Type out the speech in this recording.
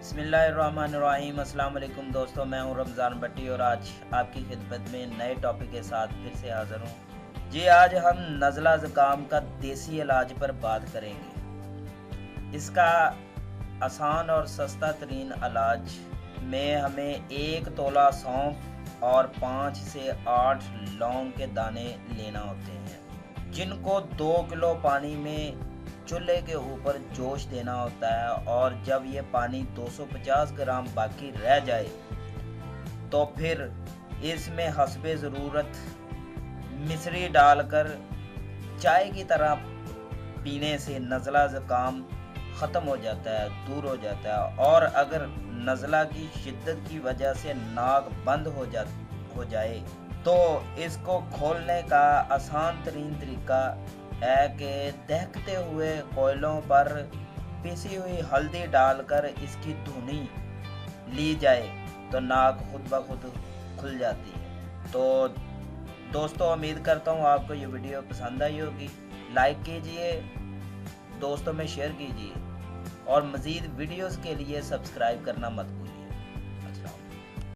बिस्मिल्लाहिर्रहमानिर्रहीम। अस्सलाम वालेकुम दोस्तों, मैं हूं रमज़ान भट्टी और आज आपकी खिदमत में नए टॉपिक के साथ फिर से हाज़िर हूं। जी, आज हम नज़ला ज़ुकाम का देसी इलाज पर बात करेंगे। इसका आसान और सस्ता तरीन इलाज में हमें 1 तोला सौंफ और 5 से 8 लौंग के दाने लेना होते हैं, जिनको 2 किलो पानी में चूल्हे के ऊपर जोश देना होता है। और जब ये पानी 250 ग्राम बाकी रह जाए तो फिर इसमें हस्बे ज़रूरत मिश्री डालकर चाय की तरह पीने से नज़ला ज़ुकाम ख़त्म हो जाता है, दूर हो जाता है। और अगर नज़ला की शिद्दत की वजह से नाक बंद हो जाए तो इसको खोलने का आसान तरीन तरीका है कि दहकते हुए कोयलों पर पिसी हुई हल्दी डालकर इसकी धुनी ली जाए तो नाक खुद ब खुद खुल जाती है। तो दोस्तों, उम्मीद करता हूँ आपको ये वीडियो पसंद आई होगी। लाइक कीजिए, दोस्तों में शेयर कीजिए और मज़ीद वीडियोस के लिए सब्सक्राइब करना मत